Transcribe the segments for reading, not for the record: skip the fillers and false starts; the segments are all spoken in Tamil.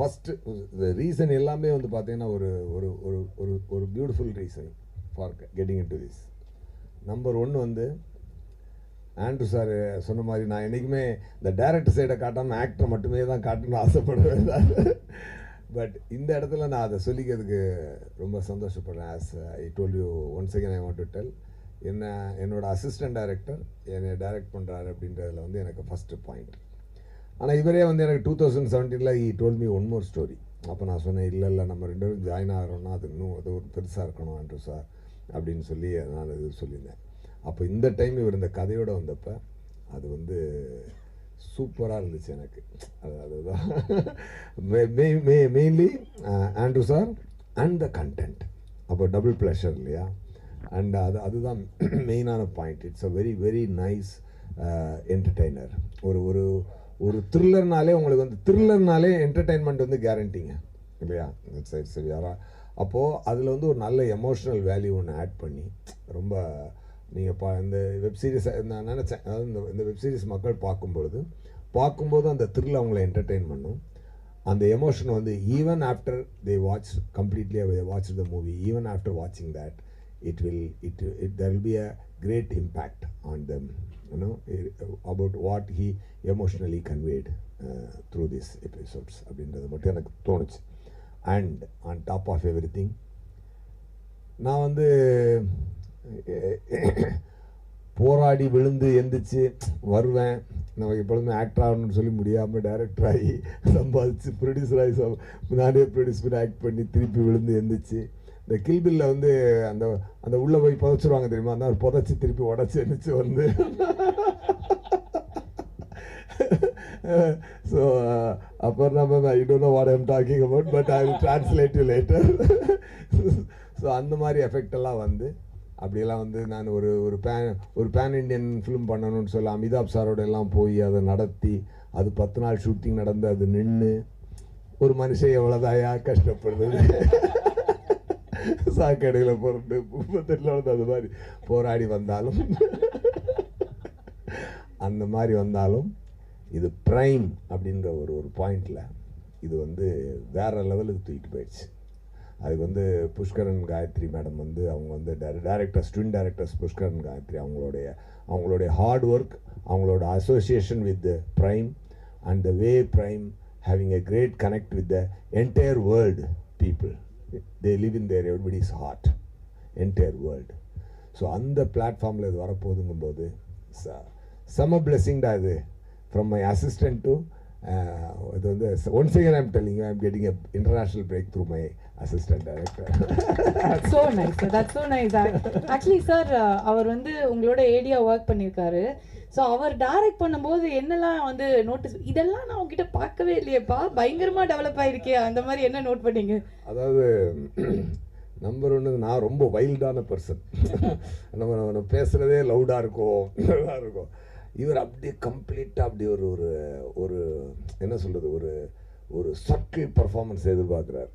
ஃபஸ்ட்டு ரீசன் எல்லாமே வந்து பார்த்தீங்கன்னா ஒரு ஒரு ஒரு ஒரு ஒரு beautiful reason for getting in to this. Number 1 வந்து ஆண்ட்ரூ சார் சொன்ன மாதிரி நான் என்றைக்குமே இந்த டைரக்டர் சைடை காட்டாமல் ஆக்டர் மட்டுமே தான் காட்டணும்னு ஆசைப்படுவேன் தான். பட் இந்த இடத்துல நான் அதை சொல்லிக்கிறதுக்கு ரொம்ப சந்தோஷப்படுறேன். As I told you once again I want to tell, என்னோட அசிஸ்டன்ட் டைரக்டர் என்னை டைரக்ட் பண்ணுறாரு அப்படின்றதுல வந்து எனக்கு ஃபஸ்ட்டு பாயிண்ட். ஆனால் இவரே வந்து எனக்கு 2017 he told me one more story. அப்போ நான் சொன்னேன், இல்லை நம்ம 2 பேரும் ஜாயின் ஆகிறோன்னா அது இன்னும் அது ஒரு பெருசாக இருக்கணும் ஆண்ட்ரூ சார் அப்படின்னு சொல்லி நான் இது சொல்லியிருந்தேன். அப்போ இந்த டைம் இவர் இந்த கதையோடு வந்தப்போ அது வந்து சூப்பராக இருந்துச்சு எனக்கு. அதுதான் mainly Andrew sir and the content. அப்போ டபுள் ப்ளஷர் இல்லையா? அண்ட் அதுதான் மெயினான point. It's a very very nice entertainer. ஒரு ஒரு ஒரு த்ரில்லர்னாலே உங்களுக்கு வந்து த்ரில்லர்னாலே என்டர்டெயின்மெண்ட் வந்து கேரண்டிங்க இல்லையா? சரி யாரா அப்போது அதில் வந்து ஒரு நல்ல எமோஷ்னல் வேல்யூ ஒன்று ஆட் பண்ணி ரொம்ப நீங்கள் இந்த வெப்சீரிஸை நான் நினச்சேன், அதாவது இந்த வெப்சீரிஸ் மக்கள் பார்க்கும்போது அந்த த்ரில் அவங்கள என்டர்டெயின் பண்ணும். அந்த எமோஷன் வந்து even after they watch completely watch the movie, even after வாட்சிங் that there will be a great impact on them, about what he emotionally conveyed through these episodes அப்படின்றது மட்டும் எனக்கு தோணுச்சு. And on top of everything நான் வந்து போராடி விழுந்து எந்திரிச்சு வருவேன். நமக்கு எப்பொழுதுமே ஆக்டர் ஆகணும்னு சொல்லி முடியாமல் டைரக்டர் ஆகி சம்பாதிச்சு ப்ரொடியூசர் ஆகி நானே ப்ரொடியூஸ் பண்ணி ஆக்ட் பண்ணி திருப்பி விழுந்து எந்திரிச்சு இந்த கில்பில்ல வந்து அந்த அந்த உள்ளே போய் புதைச்சிருவாங்க தெரியுமா? அந்த புதைச்சி திருப்பி உடச்சி எந்திரிச்சு வந்து ஸோ அப்புறம் நம்ம I don't know what I am talking about, but I will translate you later. So அந்த மாதிரி எஃபெக்ட் எல்லாம் வந்து அப்படியெல்லாம் வந்து நான் ஒரு பேன் இண்டியன் ஃபிலிம் பண்ணணும்னு சொல்லி அமிதாப் சாரோட எல்லாம் போய் அதை நடத்தி அது 10 நாள் ஷூட்டிங் நடந்து அது நின்று ஒரு மனுஷன் எவ்வளோதாயா கஷ்டப்படுறது சாக்கடையில் போகிறது 38 அது மாதிரி போராடி வந்தாலும் அந்த மாதிரி வந்தாலும் இது ப்ரைம் அப்படின்ற ஒரு பாயிண்டில் இது வந்து வேறு லெவலுக்கு தூக்கிட்டு போயிடுச்சு. அதுக்கு வந்து புஷ்கரன் காயத்ரி மேடம் வந்து அவங்க வந்து directors twin directors Pushkaran Gayathri அவங்களுடைய ஹார்ட் ஒர்க், அவங்களோட association with prime and the way prime having a great connect with the entire world people. they live in their everybody's heart, entire world. So அந்த பிளாட்ஃபார்மில் இது வரப்போகுதுங்கும்போது செம பிளெஸிங் தான் இது. ஃப்ரம் மை அசிஸ்டன்ட் டு இது வந்து once again I am telling you I am getting a international break through my assistant director. so nice sir, that's so nice. Actually sir, அவர் வந்து உங்களோட ஏடியா ஒர்க் பண்ணியிருக்காரு. ஸோ அவர் டைரக்ட் பண்ணும்போது என்னெல்லாம் வந்து நோட்டீஸ், இதெல்லாம் நான் உங்ககிட்ட பார்க்கவே இல்லையேப்பா, பயங்கரமாக டெவலப் ஆகிருக்கே, அந்த மாதிரி என்ன நோட் பண்ணீங்க? அதாவது நம்பர் 1 நான் ரொம்ப வைல்டான பர்சன். நம்ம பேசுகிறதே லவுடாக இருக்கும். இவர் அப்படியே கம்ப்ளீட்டாக அப்படி ஒரு என்ன சொல்கிறது ஒரு சட்டில் பர்ஃபார்மன்ஸ் எதிர்பார்க்குறாரு.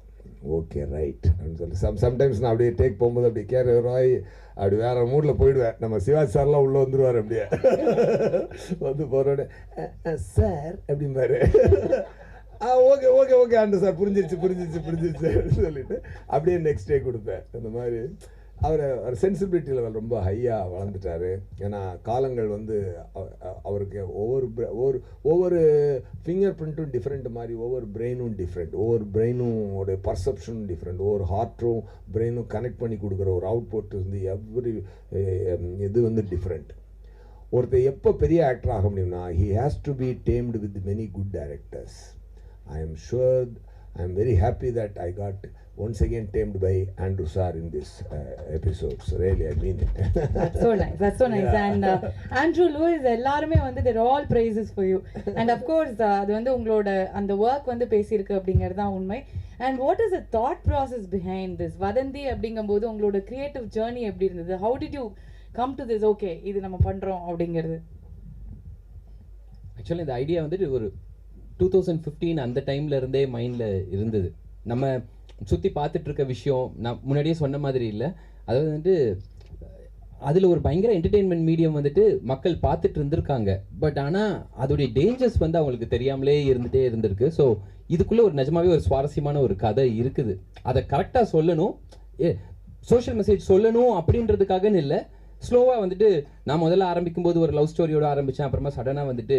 ஓகே ரைட் அப்படின்னு சொல்லி சம்டைம்ஸ் நான் அப்படியே டேக் போகும்போது அப்படி கேரவாய் அப்படி வேறு மூடில் போயிடுவேன். நம்ம சிவாஜி சார்லாம் உள்ளே வந்துடுவார். அப்படியே வந்து போகிறோட சார் அப்படிம்பாரு. ஓகே ஓகே ஓகே ஆண்டு சார் புரிஞ்சிருச்சு அப்படின்னு சொல்லிட்டு அப்படியே நெக்ஸ்ட் டே கொடுப்பேன். அந்த மாதிரி அவர் சென்சிபிலிட்டி லெவல் ரொம்ப ஹையாக வளர்ந்துட்டார். ஏன்னா காலங்கள் வந்து அவருக்கு ஒவ்வொரு ஃபிங்கர் பிரிண்ட்டும் டிஃப்ரெண்ட் மாதிரி, ஒவ்வொரு பிரெயினும் டிஃப்ரெண்ட், ஒவ்வொரு பிரெயினும் உடைய பர்செப்ஷனும் டிஃப்ரெண்ட், ஒவ்வொரு ஹார்ட்டும் பிரெயினும் கனெக்ட் பண்ணி கொடுக்குற ஒரு அவுட்புட் வந்து இது வந்து டிஃப்ரெண்ட். ஒருத்தர் எப்போ பெரிய ஆக்டர் ஆக முடியும்னா he has to be teamed with many good directors. I am very happy that I got once again tamed by Andrew sir in this episodes. Really, I mean it. That's so nice. Yeah. And Andrew, Louis, எல்லாருமே வந்து they're all praises for you. And of course அது வந்து உங்களோட அந்த work வந்து பேசியிருக்கு அப்படிங்கிறது தான் உண்மை. And what is the thought process behind this? Vadhandhi அப்படிங்கும்போது உங்களோட creative journey எப்படி இருந்தது? How did you come to this? Okay, இது நம்ம பண்றோம் அப்படிங்கிறது. Actually இந்த ஐடியா வந்துட்டு ஒரு 2015 அந்த டைம்ல இருந்தே மைண்டில் இருந்தது. நம்ம சுற்றி பார்த்துட்டு இருக்க விஷயம் நான் முன்னாடியே சொன்ன மாதிரி இல்லை. அதாவது வந்துட்டு அதில் ஒரு பயங்கர என்டர்டெயின்மெண்ட் மீடியம் வந்துட்டு மக்கள் பார்த்துட்டு இருந்திருக்காங்க. பட் ஆனால் அதோடைய டேஞ்சர்ஸ் வந்து அவங்களுக்கு தெரியாமலே இருந்துகிட்டே இருந்திருக்கு. ஸோ இதுக்குள்ள ஒரு நிஜமாவே ஒரு சுவாரஸ்யமான ஒரு கதை இருக்குது, அதை கரெக்டாக சொல்லணும், சோஷியல் மெசேஜ் சொல்லணும் அப்படின்றதுக்காகன்னு இல்லை. ஸ்லோவாக வந்துட்டு நான் முதல்ல ஆரம்பிக்கும் போது ஒரு லவ் ஸ்டோரியோட ஆரம்பித்தேன், அப்புறமா சடனாக வந்துட்டு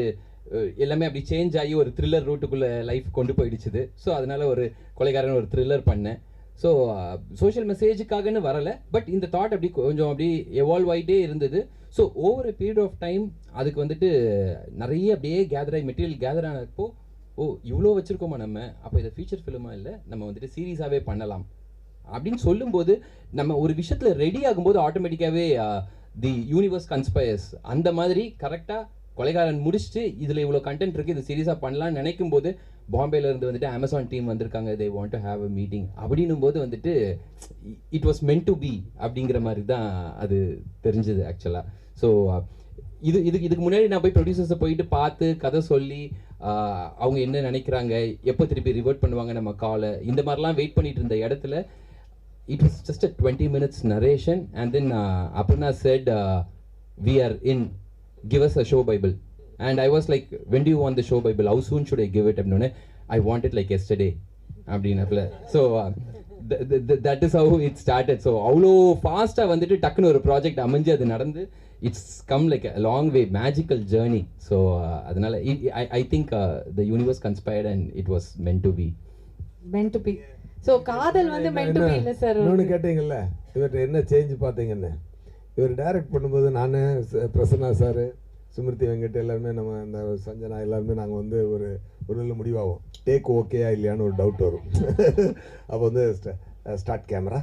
எல்லாமே அப்படி சேஞ்ச் ஆகி ஒரு த்ரில்லர் ரூட்டுக்குள்ளே லைஃப் கொண்டு போயிடுச்சுது. ஸோ அதனால ஒரு கொலைகாரன் ஒரு த்ரில்லர் பண்ணேன். ஸோ சோஷியல் மெசேஜுக்காகன்னு வரலை, பட் இந்த தாட் அப்படி கொஞ்சம் அப்படி எவால்வ் ஆகிட்டே இருந்தது. So over a period of time அதுக்கு வந்துட்டு நிறைய அப்படியே கேதர் ஆகி மெட்டீரியல் கேதர் ஆனப்போ, ஓ இவ்வளோ வச்சுருக்கோமா நம்ம, அப்போ இதை ஃபீச்சர் ஃபிலிமாக இல்லை, நம்ம வந்துட்டு சீரியஸாகவே பண்ணலாம் அப்படின்னு சொல்லும்போது, நம்ம ஒரு விஷயத்தில் ரெடி ஆகும்போது ஆட்டோமேட்டிக்காகவே தி யூனிவர்ஸ் கன்ஸ்பயர்ஸ் அந்த மாதிரி கரெக்டாக கொலைகாரன் முடிச்சுட்டு இதில் இவ்வளோ கண்டென்ட் இருக்குது, இது சீரியஸாக பண்ணலான்னு நினைக்கும் போது பாம்பேல இருந்து வந்துட்டு அமேசான் டீம் வந்திருக்காங்க, they want to have a meeting அப்படின்னும் போது வந்துட்டு it was meant to be அப்படிங்கிற மாதிரி தான் அது தெரிஞ்சது ஆக்சுவலாக. ஸோ இதுக்கு முன்னாடி நான் போய் ப்ரொடியூசர்ஸை போயிட்டு பார்த்து கதை சொல்லி அவங்க என்ன நினைக்கிறாங்க, எப்போ திருப்பி ரிவர்ட் பண்ணுவாங்க நம்ம காலை, இந்த மாதிரிலாம் வெயிட் பண்ணிட்டு இருந்த இடத்துல it was just a 20 minutes narration, and then Aparna said we are in, give us a show bible, and I was like, when do you want the show bible, how soon should I give it? I want it like yesterday அப்படினப்பல. So that is how it started. So அவ்வளோ ஃபாஸ்ட்டாக வந்துட்டு டக்குன்னு ஒரு ப்ராஜெக்ட் அமைஞ்சு அது நடந்து, it's come like a long way, magical journey. So அதனால I think the universe conspired and it was meant to be. So காதல் வந்து மென்ட் டு பி இல்லை சார். இன்னொன்று கேட்டீங்கல்ல, இவர்கிட்ட என்ன சேஞ்ச் பார்த்தீங்கன்னு. இவர் டைரக்ட் பண்ணும்போது நான், பிரசன்னா சார், சுமிருதி வெங்கட் எல்லாருமே, நம்ம இந்த சஞ்சனா எல்லாருமே நாங்கள் வந்து ஒரு நல்ல முடிவாகும், டேக் ஓகேயா இல்லையான்னு ஒரு டவுட் வரும். அப்போ வந்து ஸ்டார்ட் கேமரா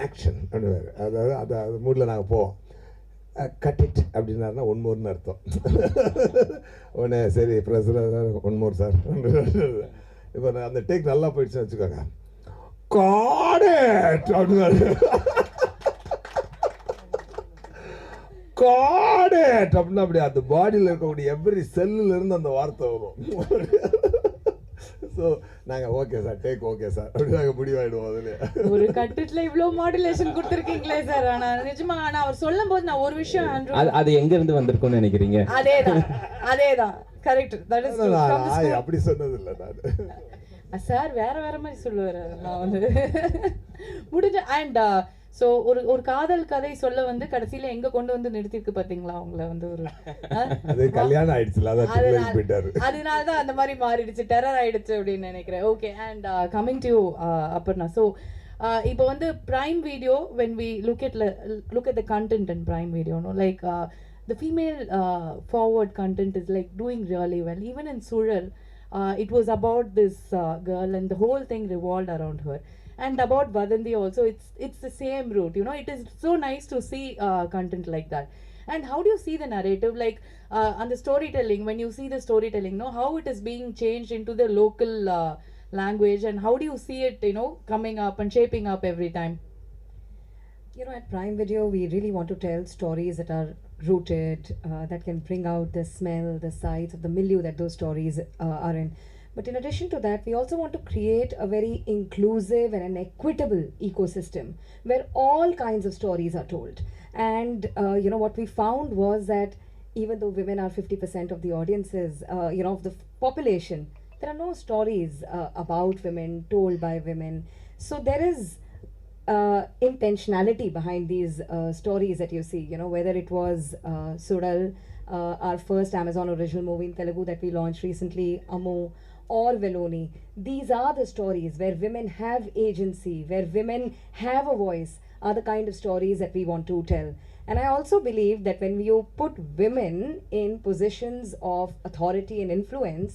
ஆக்ஷன் அப்படின்னு, அதாவது அது மூடில் நாங்கள் போவோம். கட் இட் அப்படின்னாருன்னா ஒன் மோர்னு அர்த்தம். உடனே சரி Prasanna sir one more sir. இப்போ அந்த டேக் நல்லா போயிடுச்சுன்னு வச்சுக்கோங்க, காடேட் அப்படின்னாரு. காடேட் அப்படின்னா அப்படி அந்த பாடியில் இருக்கக்கூடிய எவ்ரி செல்லுல இருந்து அந்த வார்த்தை வரும். ஸோ நாங்கள் okay sir, take okay sir அப்படி நாங்கள் முடிவாயிடுவோம். அதுல ஒரு கட்டுல இவ்வளோ மாடுலேஷன் கொடுத்துருக்கீங்களே சார். ஆனால் நிஜமா ஆனால் அவர் சொல்லும் போது நான் ஒரு விஷயம், அது எங்க இருந்து வந்திருக்கும்னு நினைக்கிறீங்க? அதேதான் கரெக்ட். தட் இஸ் அப்படி சொன்னது இல்லை நான் சார், வேற மாதிரி சொல்லுவார். நான் வந்து முடிஞ்ச அண்ட் ஸோ ஒரு காதல் கதை சொல்ல வந்து கடைசியில எங்க கொண்டு வந்து நிறுத்திருக்கு பாத்தீங்களா அவங்கள வந்து ஒரு கல்யாணம் ஆயிடுச்சுல, அதனால தான் அந்த மாதிரி மாறிடுச்சு, டெரர் ஆயிடுச்சு அப்படின்னு நினைக்கிறேன். Okay, and coming to Aparna. So இப்போ வந்து prime video, when we look at the content in prime video, no, like the female forward content is like doing really well. Even in Sural, it was about this girl and the whole thing revolved around her. And about Vadhandhi also, it's the same route, you know. It is so nice to see content like that. And how do you see the narrative, like on the storytelling, when you see the storytelling, no, how it is being changed into the local language, and how do you see it, you know, coming up and shaping up every time? You know, at Prime Video, we really want to tell stories that are rooted, that can bring out the smell, the sights of the milieu that those stories are in. But in addition to that, we also want to create a very inclusive and an equitable ecosystem where all kinds of stories are told. And you know, what we found was that even though women are 50% of the audiences, you know, of the population, there are no stories about women told by women. So there is intentionality behind these stories that you see, you know, whether it was Sural, our first Amazon original movie in Telugu that we launched recently, Amo, or Veloni. These are the stories where women have agency, where women have a voice, are the kind of stories that we want to tell. And I also believe that when you put women in positions of authority and influence,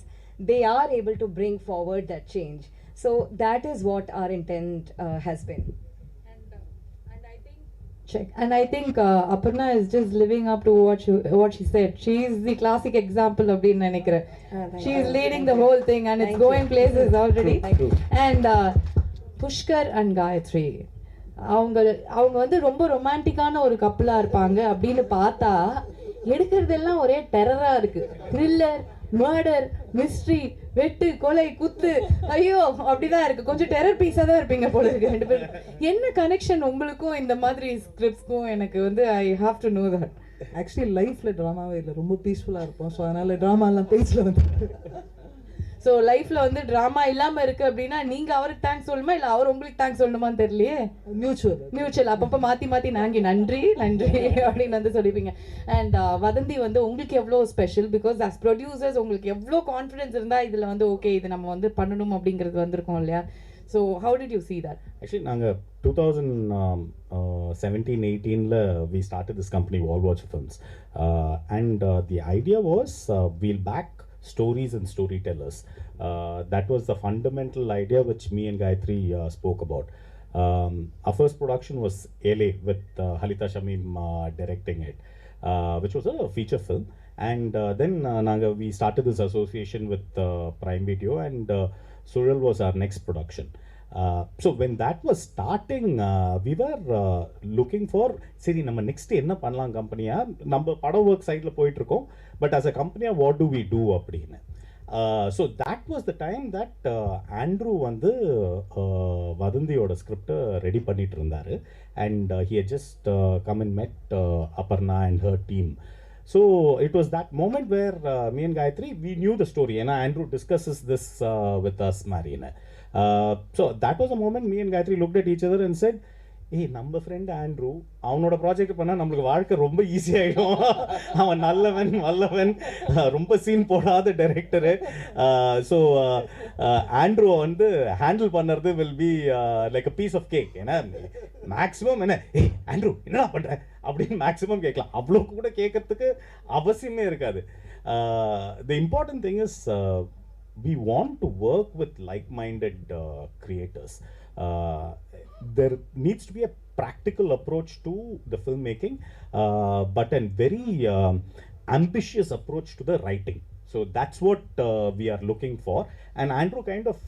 they are able to bring forward that change. So that is what our intent has been. Check. And I think Aparna is just living up to what she said. She is the classic example of Deen Nanikra. She is leading the whole thing, and it's going places already. And Pushkar and Gayatri, அவங்க வந்து ரொம்ப ரொமான்டிக்கான ஒரு கப்பலா இருப்பாங்க அப்படின்னு பார்த்தா எடுக்கிறதெல்லாம் ஒரே டெரரா இருக்கு. த்ரில்லர், மர்டர், மிஸ்ட்ரி, வெட்டு, கொலை, குத்து, ஐயோ அப்படிதான் இருக்கு. கொஞ்சம் டெரர் பீஸா தான் இருப்பீங்க போல இருக்கு ரெண்டு பேரும். என்ன கனெக்ஷன் உங்களுக்கும் இந்த மாதிரி ஸ்கிரிப்ட்ஸ்க்கும்? எனக்கு வந்து I have to know that. Actually லைஃப்ல ட்ராமாவே இல்லை, ரொம்ப பீஸ்ஃபுல்லாக இருப்போம். ஸோ அதனால ட்ராமாலாம் பேஜில் வந்து ஸோ லைஃப்ல வந்து ட்ராமா இல்லாம இருக்கு அப்படின்னா நீங்க அவருக்கு தேங்க்ஸ் சொல்லணுமா இல்ல அவர் உங்களுக்கு தேங்க்ஸ் சொல்லணுமான்னு தெரியலையே. மியூச்சுவல் அப்பப்போ மாத்தி மாத்தி நாங்க நன்றி நன்றி அப்படின்னு வந்து சொல்லிப்பீங்க. அண்ட் வதந்தி வந்து உங்களுக்கு எவ்வளோ ஸ்பெஷல் பிகாஸ் அஸ் ப்ரொடியூசர்ஸ் உங்களுக்கு எவ்வளோ கான்ஃபிடன்ஸ் இருந்தா இதுல வந்து ஓகே இது நம்ம வந்து பண்ணணும் அப்படிங்கிறது வந்திருக்கோம் இல்லையா. So how did you see that? Actually, நாங்கள் 2017-18 we started this company, Wall Watch Films. And the idea was we'll back stories and storytellers. That was the fundamental idea which me and Gayatri spoke about. Our first production was LA with Halita Shamim directing it, which was a feature film. And then we started this association with Prime Video, and Sural was our next production. So when that was starting, we were looking for, சரி நம்ம நெக்ஸ்ட் என்ன பண்ணலாம் கம்பெனியா, நம்ம படம் ஒர்க் சைடில் போயிட்டுருக்கோம், but as a company what do we do அப்படின்னு. So that was the time that Andrew வந்து வதந்தியோட ஸ்கிரிப்டை ரெடி பண்ணிட்டு இருந்தார். And he had just come and met Aparna and her team. So it was that moment where me and Gayatri, we knew the story, and Andrew discusses this with us, Marina. So that was a moment me and Gayatri looked at each other and said, hey, நம்ம ஃப்ரெண்ட் ஆண்ட்ரூ அவனோட ப்ராஜெக்ட் பண்ணால் நம்மளுக்கு வாழ்க்கை ரொம்ப ஈஸியாகிடும். அவன் நல்லவன் வல்லவன், ரொம்ப சீன் போடாத டைரக்டரு. ஸோ ஆண்ட்ரூவை வந்து ஹேண்டில் பண்ணுறது will be like a piece of cake. ஏன்னா மேக்ஸிமம் என்ன, ஏய் ஆண்ட்ரூ என்னடா பண்ணுற அப்படின்னு மேக்ஸிமம் கேட்கலாம், அவ்வளோ கூட கேட்கறதுக்கு அவசியமே இருக்காது. The important thing is we want to work with like-minded creators. There needs to be a practical approach to the filmmaking, but a very ambitious approach to the writing. So that's what we are looking for. And Andrew kind of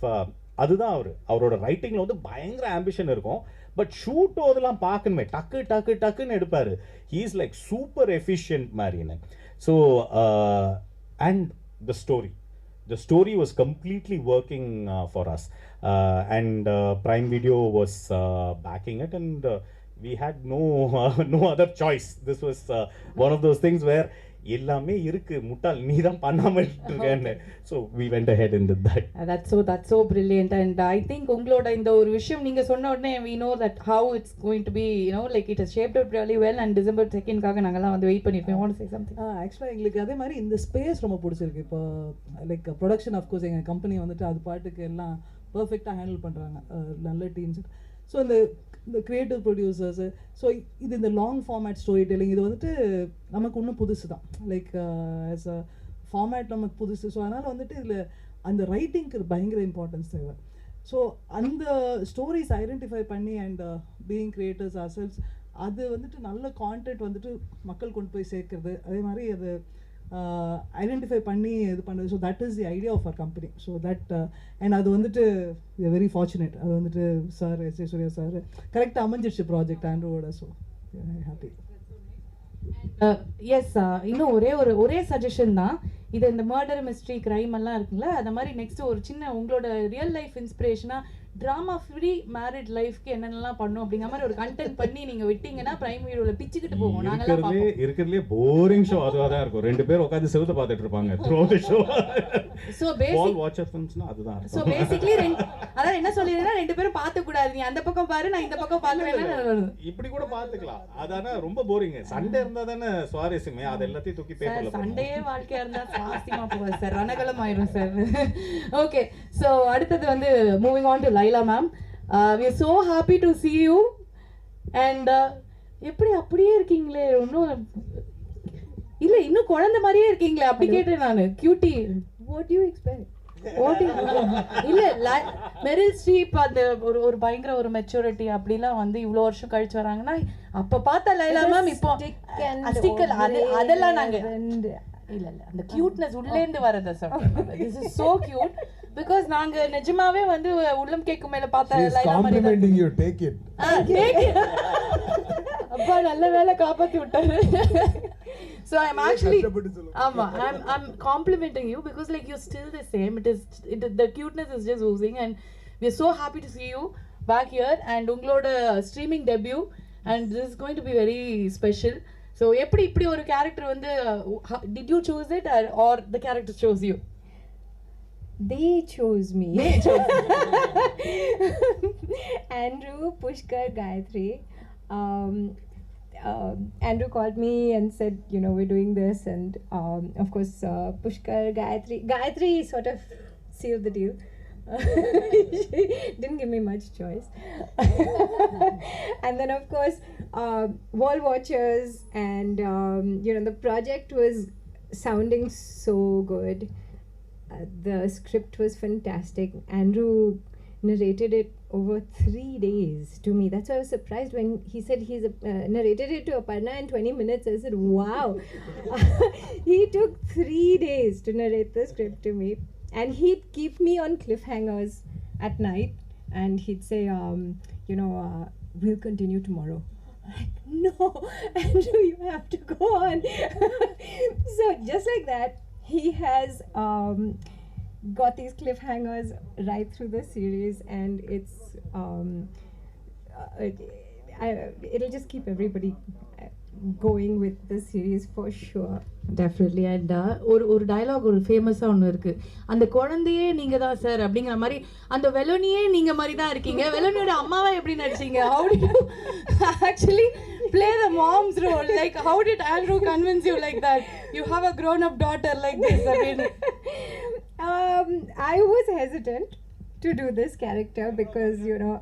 அதுதான் அவரோட ரைட்டிங்கில் வந்து பயங்கர ஆம்பிஷன் இருக்கும், பட் ஷூட் அதெல்லாம் பார்க்கணுமே டக்கு டக்கு டக்குன்னு எடுப்பார். He is like super efficient மாதிரின்னு. So and the story was completely working for us, and Prime Video was backing it, and we had no other choice. This was one of those things where எல்லாமே இருக்கு, முட்டாள் நீ தான் பண்ணாம இருக்கேன்னு. So we went ahead and did that. That's so brilliant. And I think உங்களோட இந்த ஒரு விஷயம் நீங்க சொன்ன உடனே we know that how it's going to be, you know, like it has shaped out really well. And December 2nd காக நாங்கலாம் வந்து வெயிட் பண்ணிருக்கோம். want to say something? ஆக்சுவலாக எங்களுக்கு அதே மாதிரி இந்த ஸ்பேஸ் ரொம்ப பிடிச்சிருக்கு. இப்போ லைக் ப்ரொடக்ஷன் ஆஃப்கோர்ஸ் எங்கள் கம்பெனி வந்துட்டு அது பாட்டுக்கு எல்லாம் பர்ஃபெக்டாக ஹேண்டில் பண்ணுறாங்க, நல்ல டீம்ஸ். ஸோ இந்த க்ரியேட்டிவ் ப்ரொடியூசர்ஸு, ஸோ இது இந்த லாங் ஃபார்மேட் ஸ்டோரி டெல்லிங் இது வந்துட்டு நமக்கு இன்னும் புதுசு தான், லைக் ஆஸ் அ ஃபார்மேட் நமக்கு புதுசு. ஸோ அதனால் வந்துட்டு இதில் அந்த ரைட்டிங்க்கு பயங்கர இம்பார்ட்டன்ஸ் தேவை. ஸோ அந்த ஸ்டோரிஸ் ஐடென்டிஃபை பண்ணி அண்ட் பீயிங் கிரியேட்டர்ஸ் ஆர்செல்ஸ், அது வந்துட்டு நல்ல கான்டென்ட் வந்துட்டு மக்கள் கொண்டு போய் சேர்க்கறது, அதே மாதிரி அது ஐடென்டிஃபை பண்ணி இது பண்ணுறது. So that is the idea of our company. So that and அது வந்துட்டு வெரி ஃபார்ச்சுனேட், அது வந்துட்டு sir S A Surya sir கரெக்டாக அமைஞ்சிடுச்சு ப்ராஜெக்ட் ஆண்ட்ரோட. So happy. எஸ், இன்னும் ஒரே சஜஷன் தான். இது இந்த மர்டர் மிஸ்ட்ரி கிரைம் எல்லாம் இருக்குல்ல, அந்த மாதிரி நெக்ஸ்ட் ஒரு சின்ன உங்களோட ரியல் லைஃப் இன்ஸ்பிரேஷனா ட்ராமா ஃப்ரீ மேரிட் லைஃப்க்கு என்னென்னலாம் பண்ணும் அப்படிங்கிற மாதிரி ஒரு கண்டென்ட் பண்ணி நீங்க விட்டீங்கன்னா பிரைம் வீடியோல பிச்சுக்கிட்டு போவோம். நாங்கலாம் பாப்போம். இருக்கிறதுலே போரிங் ஷோ அதுவா தான் இருக்கும். ரெண்டு பேர் உட்கார்ந்து செவுத்த பார்த்துட்டு இருப்பாங்க through the show. So basic all watcher ஃபிலிம்ஸ்னா அதுதான். சோ பேசிக்கலி அதான் என்ன சொல்லிரேன்னா ரெண்டு பேரும் பார்த்த கூடாது, நீ அந்த பக்கம் பாரு நான் இந்த பக்கம் பார்க்கறேன்னா இப்படி கூட பார்த்துக்கலாம். அதானே ரொம்ப போரிங். சண்டே இருந்தா தானே சுவாரஸ்யமே, அது எல்லாத்தையும் தூக்கி பேப்பர்ல போடுங்க. சண்டேயே வாழ்க்கையா இருந்தா சுவாரஸ்யமா போகாது சார், ரணகலம் ஆயிரும் சார். ஓகே, சோ அடுத்து வந்து moving on to Laila ma'am. We are so happy to see you. And எப்படி அப்படியே இருக்கீங்களே, ஒன்றும் இல்லை இன்னும் குழந்தை மாதிரியே இருக்கீங்களே, அப்படி கேட்டேன் நான். Cutie, What do you expect? இல்ல மெரில் ஸ்ட்ரீப் அந்த ஒரு பயங்கர ஒரு மெச்சூரிட்டி அப்படிலாம் வந்து இவ்வளோ வருஷம் கழிச்சு வராங்கன்னா அப்ப பார்த்தா லைலா மேம் இப்போ ஸ்டிக்கர் அதெல்லாம் நாங்க இல்ல அந்த கியூட்னஸ் உள்ளேந்து வரத சொல்றேன். This is so cute because நாங்க நிஜமாவே வந்து உள்ளம் கேக்கும் மேல பார்த்தா லைலா மாதிரி complimenting you, take it. Take it. அப்பா நல்ல வேளை காப்பாத்தி விட்டாரு. So I'm actually I'm complimenting you because like you're still the same. The cuteness is just oozing and we're so happy to see you back here and ungaloda streaming debut and this is going to be very special. So இப்படி ஒரு character வந்து did you choose it or the character chose you? They chose me. Andrew, Pushkar, Gayatri. Andrew called me and said, you know, we're doing this, and of course, Pushkar, Gayatri sort of sealed the deal. She didn't give me much choice. And then, of course, Wall Watchers, and you know, the project was sounding so good. The script was fantastic. Andrew narrated it over 3 days to me. That's why I was surprised when he said he's narrated it to Aparna in 20 minutes. I said, wow. He took 3 days to narrate the script to me, and he'd keep me on cliffhangers at night, and he'd say, you know, we'll continue tomorrow. I'm like, no, Andrew, you have to go on. So just like that, he has got these cliffhangers right through the series, and it's it'll just keep everybody going with the series for sure. Definitely. And ஒரு டயலாக் ஒரு ஃபேமஸாக ஒன்று இருக்குது, அந்த குழந்தையே நீங்கள் தான் சார் அப்படிங்கிற மாதிரி. அந்த வெலோனியே நீங்கள் மாதிரி தான் இருக்கீங்க. வெலோனியோட அம்மாவை எப்படி நடிச்சீங்க? How did you actually play the mom's role? Like, how did Andrew convince you like that? You have a grown-up daughter like this. I mean, I was hesitant to do this character because, you know,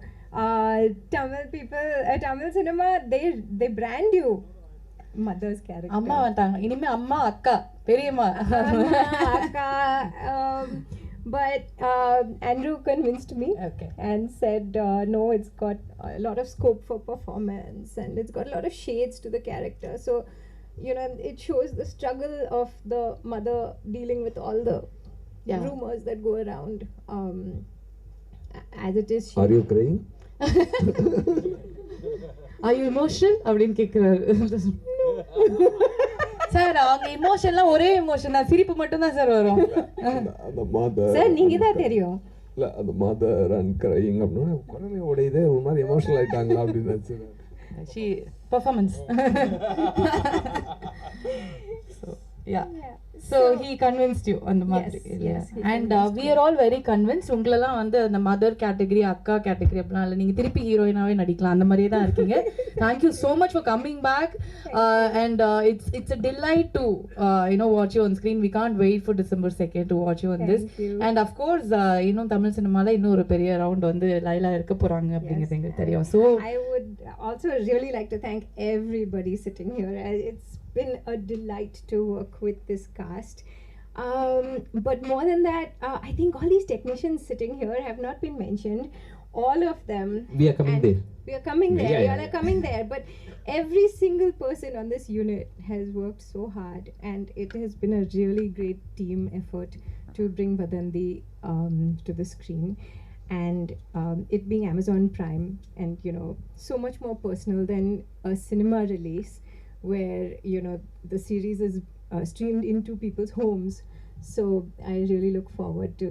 Tamil people, Tamil cinema, they brand you mother's character. அம்மா வந்தாங்க, இனிமே அம்மா அக்கா பெரியம்மா Akka, but Andrew convinced me and said, no, it's got a lot of scope for performance, and it's got a lot of shades to the character. So, you know, it shows the struggle of the mother dealing with all the rumors that go around. As it is, Are you crying? Are you emotional அப்படின்னு கேட்குறாரு சார். அவங்க இமோஷன்லாம் ஒரே இமோஷன் தான், சிரிப்பு மட்டும் தான் சார் வரும். அந்த mother, சார் நீங்க தான் தெரியும். இல்ல அந்த மதர் அண்ட் கிரையிங் அப்படின்னா குரலே உடையுதே, ஒரு மாதிரி எமோஷனல் ஆயிட்டாங்களா அப்படின்னு நினைச்சேன். she performance. So he convinced you on the mother. Yes, and we are all very convinced. உங்களெல்லாம் வந்து அந்த மதர் கேட்டகரி அக்கா கேட்டகரி அப்படிலாம் இல்லை, நீங்கள் திருப்பி ஹீரோயினாவே நடிக்கலாம், அந்த மாதிரியே தான் இருக்கீங்க. Thank you so much for coming back, and it's a delight to you know, watch you on screen. We can't wait for December 2nd to watch you on this. And of course, you know, Tamil சினிமால இன்னும் ஒரு பெரிய ரவுண்ட் வந்து லைலா இருக்க போறாங்க அப்படிங்கிறது எங்களுக்கு தெரியும். So I would also really like to thank everybody sitting here. It's been a delight to work with this cast. But more than that, I think all these technicians sitting here have not been mentioned. All of them. We are coming there. We are coming there. Yeah, We yeah. are coming there. But every single person on this unit has worked so hard, and it has been a really great team effort to bring Vadhandhi to the screen. And it being Amazon Prime, and you know, so much more personal than a cinema release, where you know the series is streamed into people's homes. So I really look forward to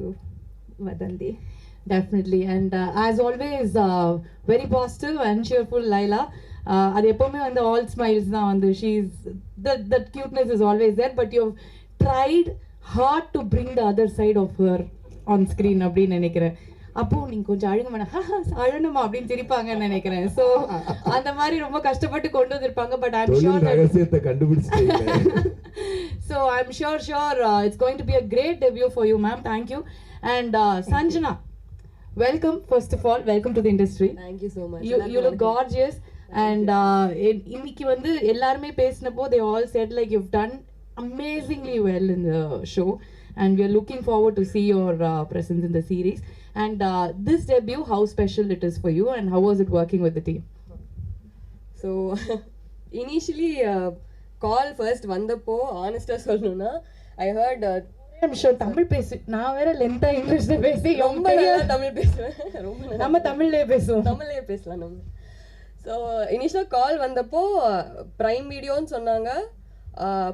Vadhandhi. definitely. And as always, very positive and cheerful Laila. அது எப்பவுமே வந்து all smiles தான் வந்து, she's the cuteness is always there, but you've tried hard to bring the other side of her on screen அப்படின்னு நினைக்கிறேன். அப்போ நீங்க கொஞ்சம் அழுங்க வேணாம், அழணுமா அப்படின்னு சிரிப்பாங்கன்னு நினைக்கிறேன். ஸோ அந்த மாதிரி ரொம்ப கஷ்டப்பட்டு கொண்டு வந்திருப்பாங்க. பட் ஐம் ஷூர் ரகசியத்தை கண்டுபிடிச்சிட்டீங்க. So I'm sure it's going to be a great debut for you, ma'am. Thank you. And Sanjana, welcome. First of all, welcome to the industry. Thank you so much. You look gorgeous. And இன்னைக்கு வந்து எல்லாருமே பேசினப்போ they all said like you've done amazingly well in the show, and we are looking forward to see your presence in the series. And this debut, how special it is for you, and how was it working with the team? So initially call first வந்தப்போ honest-ஆ சொல்லணும்னா I heard I'm sure Tamil பேசு, நான் வேற லென்த்தா இங்கிலீஷ்ல பேசி ரொம்ப நல்லா தமிழ் பேசுவேன். ரொம்ப நம்ம தமிழ்லயே பேசுவோம். தமிழ்லயே பேசலாம் நம்ம. ஸோ இனிஷியலாக கால் வந்தப்போ ப்ரைம் வீடியோன்னு சொன்னாங்க,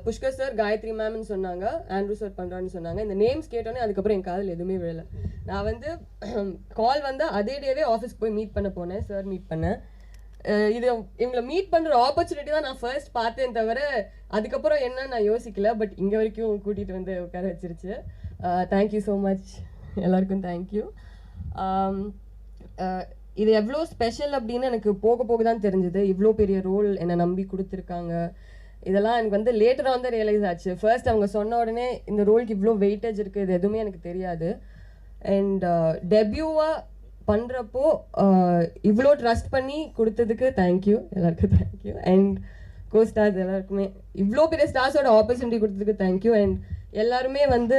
புஷ்கர் சார், காயத்ரி மேம்னு சொன்னாங்க, ஆண்ட்ரூ சார் பண்ணுறான்னு சொன்னாங்க. இந்த நேம்ஸ் கேட்டோன்னே அதுக்கப்புறம் என் காதில் எதுவுமே விழலை. நான் வந்து கால் வந்தால் அதே டேவே ஆஃபீஸ்க்கு போய் மீட் பண்ண போனேன், சார் மீட் பண்ணேன். இது இவங்களை மீட் பண்ணுற ஆப்பர்ச்சுனிட்டி தான் நான் ஃபர்ஸ்ட் பார்த்தேன் தவிர அதுக்கப்புறம் என்ன நான் யோசிக்கல. பட் இங்கே வரைக்கும் கூட்டிகிட்டு வந்து உட்கார வச்சிருச்சு. Thank you so much. எல்லாருக்கும் தேங்க்யூ. இது எவ்வளோ ஸ்பெஷல் அப்படின்னு எனக்கு போக போக தான் தெரிஞ்சுது. இவ்வளோ பெரிய ரோல் என்னை நம்பி கொடுத்துருக்காங்க. இதெல்லாம் எனக்கு வந்து லேட்டராக வந்து ரியலைஸ் ஆச்சு. ஃபர்ஸ்ட் அவங்க சொன்ன உடனே இந்த ரோலுக்கு இவ்வளோ வெயிட்டேஜ் இருக்குது, இது எதுவுமே எனக்கு தெரியாது. அண்ட் டெபியூவாக பண்ணுறப்போ இவ்வளோ ட்ரஸ்ட் பண்ணி கொடுத்ததுக்கு தேங்க்யூ, எல்லாருக்கும் தேங்க்யூ. அண்ட் கோஸ்டார்ஸ் எல்லாருக்குமே இவ்வளோ பெரிய ஸ்டார்ஸோட ஆப்பர்ச்சுனிட்டி கொடுத்ததுக்கு தேங்க்யூ. அண்ட் எல்லாருமே வந்து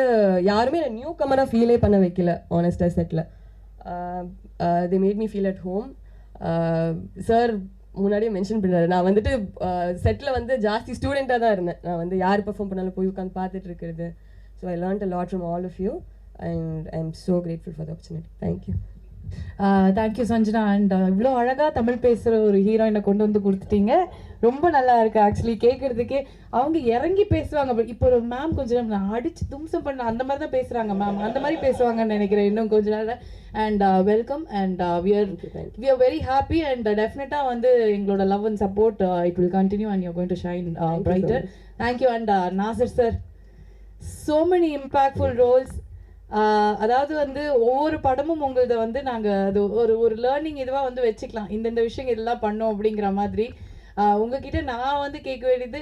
யாருமே என்னை நியூ கமராக ஃபீலே பண்ண வைக்கல. ஆனஸ்டாக செட்டில் they made me feel at home. Sir முன்னாடியே மென்ஷன் பண்ணாரு, நான் வந்துட்டு செட்டில் வந்து ஜாஸ்தி ஸ்டூடெண்ட்டாக தான் இருந்தேன். நான் வந்து யார் பெர்ஃபார்ம் பண்ணாலும் போய் உட்காந்து பார்த்துட்டு இருக்கிறது. So I learned a lot from all of you and I am so grateful for the opportunity. Thank you. Thank you Sanjana. And இவ்வளோ அழகாக தமிழ் பேசுகிற ஒரு ஹீரோயினை கொண்டு வந்து கொடுத்துட்டீங்க. ரொம்ப நல்லா இருக்கு ஆக்சுவலி கேட்குறதுக்கே. அவங்க இறங்கி பேசுவாங்க. இப்போ ஒரு மேம் கொஞ்சம் நேரம் நான் அடிச்சு தும்சம் பண்ண அந்த மாதிரி தான் பேசுகிறாங்க மேம், அந்த மாதிரி பேசுவாங்கன்னு நினைக்கிறேன் இன்னும் கொஞ்ச நேரம். And welcome and we are very happy and டெஃபினட்டாக வந்து எங்களோட love and support it will continue and you are going to shine brighter. Thank you. And Nassar sir, so many impactful roles. அதாவது வந்து ஒவ்வொரு படமும் உங்களது வந்து நாங்கள் அது ஒரு லேர்னிங் இதுவாக வந்து வச்சுக்கலாம். இந்தந்த விஷயம் இதெல்லாம் பண்ணோம் அப்படிங்கிற மாதிரி. உங்ககிட்ட நான் வந்து கேட்க வேண்டியது,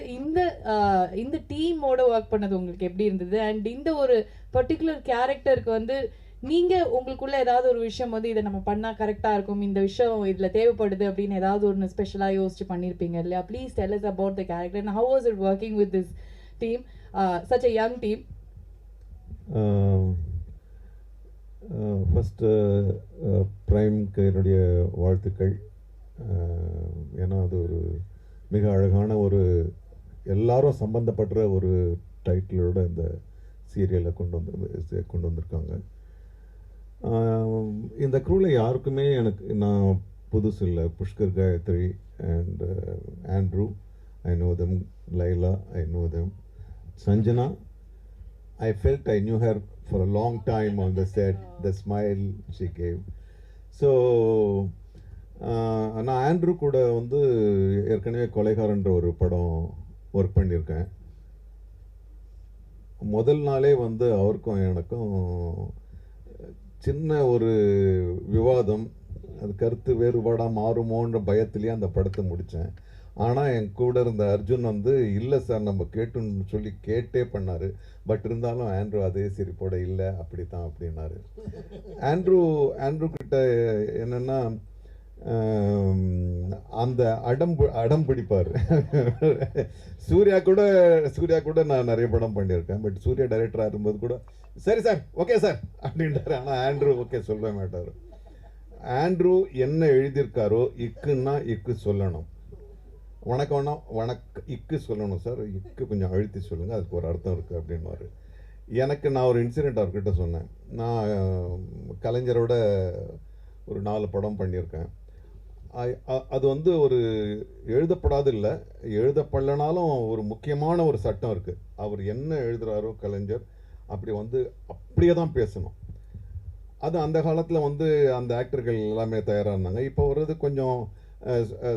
இந்த டீமோட ஒர்க் பண்ணது உங்களுக்கு எப்படி இருந்தது? அண்ட் இந்த ஒரு பர்டிகுலர் கேரக்டருக்கு வந்து நீங்கள் உங்களுக்குள்ள ஏதாவது ஒரு விஷயம் வந்து இதை நம்ம பண்ணால் கரெக்டாக இருக்கும், இந்த விஷயம் இதில் தேவைப்படுது அப்படின்னு ஏதாவது ஒன்று ஸ்பெஷலாக யோசிச்சு பண்ணியிருப்பீங்க இல்லையா? Please tell us about the character and how was it working with this team, such a young team? First ப்ரைம்க்கு என்னுடைய வாழ்த்துக்கள். ஏன்னா அது ஒரு மிக அழகான ஒரு எல்லாரும் சம்பந்தப்படுற ஒரு டைட்டிலோட இந்த சீரியலை கொண்டு வந்திருக்காங்க. இந்த க்ரூவில் யாருக்குமே நான் புதுசு இல்லை. Pushkar, Gayathri and Andrew, I know them. Laila, I know them. Sanjana, I felt I knew her for a long time on the set, the smile she gave. So, நான் ஆண்ட்ரூ கூட வந்து ஏற்கனவே கொலைகாரன்ற ஒரு படம் ஒர்க் பண்ணியிருக்கேன். முதல் நாளே வந்து அவருக்கும் எனக்கும் சின்ன ஒரு விவாதம், அது கருத்து வேறுபாடாக மாறுமோன்ற பயத்திலேயே அந்த படத்தை முடித்தேன். ஆனால் என் கூட இருந்த அர்ஜுன் வந்து இல்லை சார் நம்ம கேட்டுன்னு சொல்லி கேட்டே பண்ணார். பட் இருந்தாலும் ஆண்ட்ரூ அதே சிரிப்போட இல்லை அப்படி தான் அப்படின்னாரு. ஆண்ட்ரூ கிட்ட என்னென்னா அந்த அடம் பிடிப்பார். சூர்யா கூட நான் நிறைய படம் பண்ணியிருக்கேன். பட் சூர்யா டைரக்டராக இருக்கும்போது கூட சரி சார், ஓகே சார் அப்படின்றாரு. ஆனால் ஆண்ட்ரூ ஓகே சொல்ல மாட்டார். ஆண்ட்ரூ என்ன எழுதியிருக்காரோ இக்குன்னா இக்கு சொல்லணும், வணக்கம்னா இக்கு சொல்லணும் சார், இக்கு கொஞ்சம் அழுத்தி சொல்லுங்கள், அதுக்கு ஒரு அர்த்தம் இருக்குது அப்படின்வாரு. நான் ஒரு இன்சிடெண்ட் அவர்கிட்ட சொன்னேன். நான் கலைஞரோட ஒரு 4 படம் பண்ணியிருக்கேன். அது வந்து ஒரு எழுதப்படாது இல்லை, எழுதப்படலனாலும் ஒரு முக்கியமான ஒரு சட்டம் இருக்குது. அவர் என்ன எழுதுகிறாரோ கலைஞர் அப்படி வந்து அப்படியே தான் பேசணும். அது அந்த காலத்தில் வந்து அந்த ஆக்டர்கள் எல்லாமே தயாராக இருந்தாங்க. இப்போ வர்றது கொஞ்சம்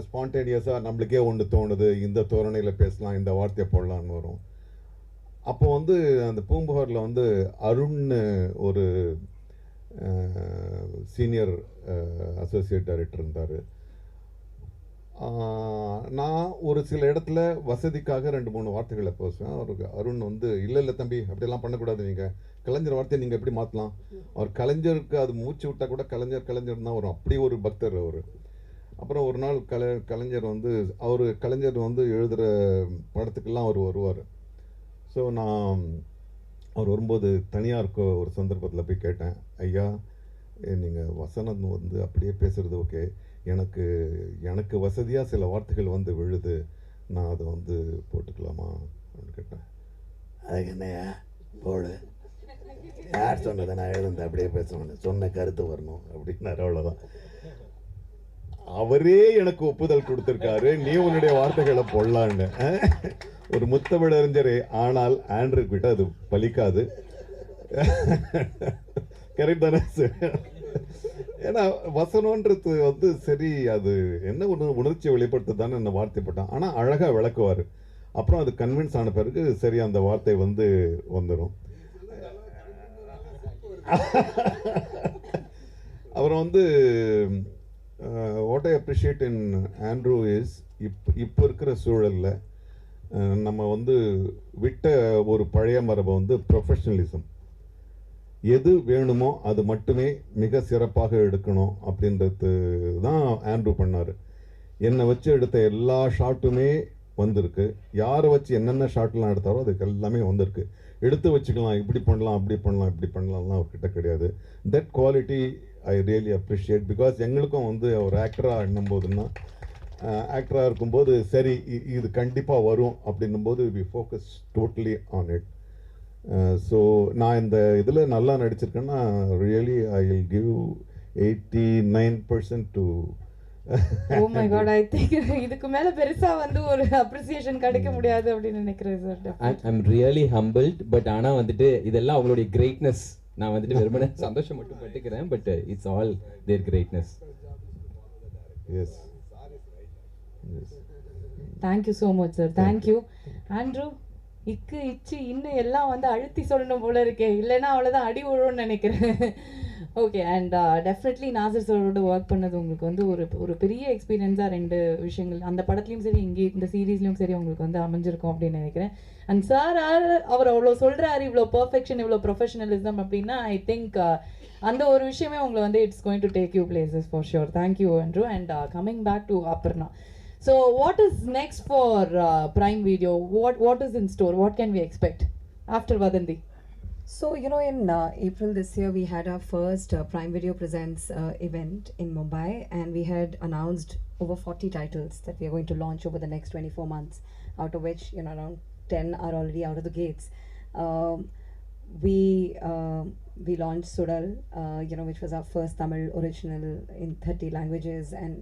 ஸ்பான்டேனியஸாக நம்மளுக்கே ஒன்று தோணுது, இந்த தோரணையில் பேசலாம், இந்த வார்த்தையை போடலான்னு வரும். அப்போ வந்து அந்த பூம்புகாரில் வந்து அருண் ஒரு சீனியர் அசோசியேட் டைரக்டர் இருந்தார். நான் ஒரு சில இடத்துல வசதிக்காக 2-3 வார்த்தைகளை பேசுவேன். அவருக்கு அருண் வந்து இல்லை தம்பி அப்படியெல்லாம் பண்ணக்கூடாது, நீங்கள் கலைஞர் வார்த்தையை நீங்கள் எப்படி மாற்றலாம், அவர் கலைஞருக்கு அது மூச்சு விட்டால் கூட கலைஞர் தான் வரும், அப்படி ஒரு பக்தர் அவர். அப்புறம் ஒரு நாள் கலைஞர் வந்து எழுதுகிற படத்துக்கெல்லாம் அவர் வருவார். ஸோ நான் அவர் வரும்போது தனியாக இருக்க ஒரு சந்தர்ப்பத்தில் போய் கேட்டேன், ஐயா நீங்கள் வசனம் வந்து அப்படியே பேசுகிறது ஓகே, எனக்கு வசதியாக சில வார்த்தைகள் வந்து விழுது, நான் அதை வந்து போட்டுக்கலாமா அப்படின்னு கேட்டேன். அதுக்கு என்னையா போடு, யார் சொன்னதை நான் எழுதுனது அப்படியே பேசணும், சொன்ன கருத்து வரணும் அப்படின்னாரு. அவ்வளோதான். அவரே எனக்கு ஒப்புதல் கொடுத்துருக்காரு, நீ உன்னுடைய வார்த்தைகளை போடலான்னு. ஒரு முத்தமிழறிஞரே, ஆனால் ஆண்ட்ரூ கிட்ட அது பலிக்காது. கரெக்ட் தானே சார்? ஏன்னா வசனன்றது வந்து சரி, அது என்ன உணர்ச்சியை வெளிப்படுத்த தானே என்ன வார்த்தைப்பட்டான், ஆனால் அழகாக விளக்குவார். அப்புறம் அது கன்வின்ஸ் ஆன பிறகு சரி அந்த வார்த்தை வந்து வந்துடும். அப்புறம் வந்து what I appreciate in Andrew is இப்போ இருக்கிற சூழலில் நம்ம வந்து விட்ட ஒரு பழைய மரபை வந்து ப்ரொஃபஷ்னலிசம், எது வேணுமோ அது மட்டுமே மிக சிறப்பாக எடுக்கணும் அப்படின்றது தான் ஆண்ட்ரூ பண்ணார். என்னை வச்சு எடுத்த எல்லா ஷாட்டுமே வந்திருக்கு. யாரை வச்சு என்னென்ன ஷாட்லாம் எடுத்தாரோ அதுக்கு எல்லாமே வந்திருக்கு. எடுத்து வச்சுக்கலாம், இப்படி பண்ணலாம், அப்படி பண்ணலாம், இப்படி பண்ணலாம்லாம் அவர்கிட்ட கிடையாது. That quality I really appreciate. Because எங்களுக்கும் வந்து ஒரு ஆக்டராக எண்ணும் போதுன்னா, ஆக்டராக இருக்கும்போது சரி இது கண்டிப்பாக வரும் அப்படின்னும்போது we focus totally on it. So நான் இந்த இதில் நல்லா நடிச்சிருக்கேன்னா really I will give 89% to oh my God, I think இதுக்கு மேல பெருசா வந்து ஒரு அப்ரிசியேஷன் கிடைக்க முடியாது அப்படின்னு நினைக்கிறேன் sir. I am really humbled. But ஆனால் வந்துட்டு இதெல்லாம் அவங்களுடைய கிரேட்னஸ். நான் வந்துட்டு வெறுமனே சந்தோஷம் மட்டும் பட்டுக்கிறேன். But it's all their greatness. Yes. Thank you so much sir. Thank you Andrew. இக்கு இச்சு இன்னும் எல்லாம் வந்து அழுத்தி சொல்லணும் போல இருக்கே, இல்லைன்னா அவ்வளோதான் அடி விழுன்னு நினைக்கிறேன். ஓகே, அண்ட் டெஃபினெட்லி நாசர் சாரோட ஒர்க் பண்ணது உங்களுக்கு வந்து ஒரு பெரிய எக்ஸ்பீரியன்ஸாக 2 விஷயங்கள் அந்த படத்துலையும் சரி இங்கே இந்த சீரீஸ்லையும் சரி உங்களுக்கு வந்து அமைஞ்சிருக்கும் அப்படின்னு நினைக்கிறேன். அண்ட் சார் அவர் அவ்வளோ சொல்கிறாரு, இவ்வளோ பர்ஃபெக்ஷன், இவ்வளோ ப்ரொஃபஷனலிசம் அப்படின்னா ஐ திங்க் அந்த ஒரு விஷயமே உங்களை வந்து it's going to take you places for sure. Thank you Andrew. And coming back to Aparna. So what is next for Prime Video? What is in store? What can we expect after Vadhandhi? So, you know, in April this year, we had our first Prime Video Presents event in Mumbai, and we had announced over 40 titles that we are going to launch over the next 24 months, out of which, you know, around 10 are already out of the gates. We launched Sudal, you know, which was our first Tamil original in 30 languages, and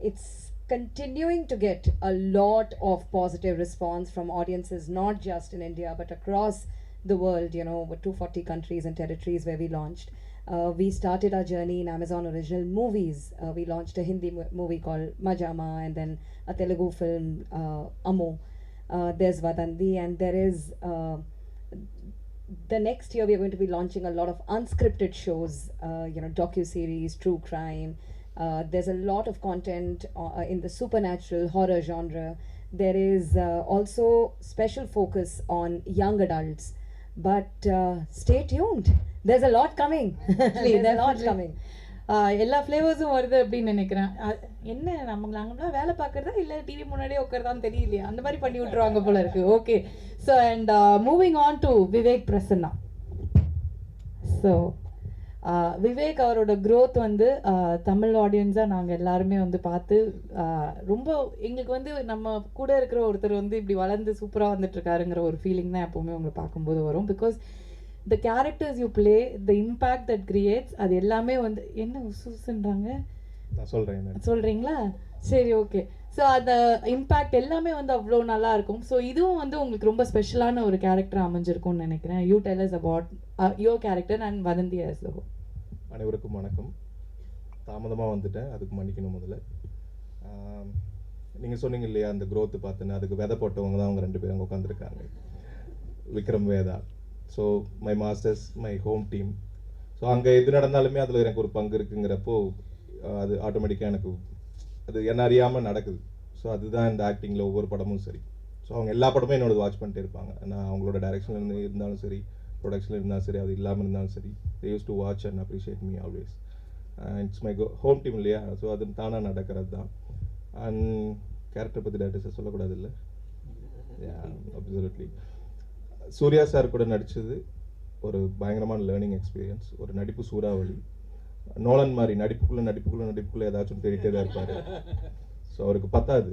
it's continuing to get a lot of positive response from audiences, not just in India, but across the world, you know, over 240 countries and territories where we launched. We started our journey in Amazon Original Movies. We launched a Hindi movie called Majama, and then a Telugu film, Amo. There's Vadhandhi, and there is the next year we are going to be launching a lot of unscripted shows, you know, docu-series, true crime. There's a lot of content in the supernatural horror genre. There is also special focus on young adults. But stay tuned. There's a lot coming. There's a lot coming. எல்லா ஃப்ளேவர்ஸும் வருது அப்படின்னு நினைக்கிறேன். என்ன நாங்களாம் வேலை பார்க்குறதா இல்லை டிவி முன்னாடியே உட்காரதான்னு தெரியலையா, அந்த மாதிரி பண்ணி விட்டுருவாங்க போல இருக்கு. Okay, so and moving on to Vivek Prasanna. So Vivek அவரோட க்ரோத் வந்து தமிழ் ஆடியன்ஸாக நாங்கள் எல்லாருமே வந்து பார்த்து ரொம்ப எங்களுக்கு வந்து நம்ம கூட இருக்கிற ஒருத்தர் வந்து இப்படி வளர்ந்து சூப்பராக வந்துட்டுருக்காருங்கிற ஒரு ஃபீலிங் தான் எப்போவுமே உங்களை பார்க்கும்போது வரும். Because the characters you play, the impact that creates, அது எல்லாமே வந்து என்ன உசுன்றாங்க நான் சொல்கிறேன், சொல்கிறீங்களா? சரி, ஓகே. ஸோ அந்த இம்பேக்ட் எல்லாமே வந்து அவ்வளோ நல்லா இருக்கும். ஸோ இதுவும் வந்து உங்களுக்கு ரொம்ப ஸ்பெஷலான ஒரு கேரக்டர் அமைஞ்சிருக்கும்னு நினைக்கிறேன். You tell us about your character and வதந்தி as the whole. அனைவருக்கும் வணக்கம். தாமதமாக வந்துட்டேன், அதுக்கு மன்னிக்கணும். முதல்ல நீங்கள் சொன்னீங்க இல்லையா அந்த க்ரோத்து பார்த்துன்னு, அதுக்கு விதை போட்டவங்க தான் அவங்க 2 பேரும் அங்கே உட்காந்துருக்காங்க, Vikram Vedha. So my masters, my home team. So அங்கே எது நடந்தாலுமே அதில் எனக்கு ஒரு பங்கு இருக்குங்கிறப்போ அது ஆட்டோமேட்டிக்காக எனக்கு அது என்ன அறியாமல் நடக்குது. ஸோ அதுதான் இந்த ஆக்டிங்கில் ஒவ்வொரு படமும் சரி. ஸோ அவங்க எல்லா படமும் என்னோட வாட்ச் பண்ணிட்டே இருப்பாங்க. நான் அவங்களோட டைரக்ஷனில் இருந்தாலும் சரி, ப்ரொடக்ஷனில் இருந்தாலும் சரி, அது இல்லாமல் இருந்தாலும் சரி, they used to watch and appreciate me always. It's my home team இல்லையா, ஸோ அது தானாக நடக்கிறது தான். அண்ட் கேரக்டர் பற்றி டேரக்டர் சார் சொல்லக்கூடாது இல்லை? அப்சல்யூட்லி. சூர்யா சார் கூட நடித்தது ஒரு பயங்கரமான லேர்னிங் எக்ஸ்பீரியன்ஸ். ஒரு நடிப்பு சூறாவளி. நோலன் மாதிரி நடிப்புக்குள்ளே ஏதாச்சும் தேடிட்டே தான் இருப்பார். ஸோ அவருக்கு பத்தாது.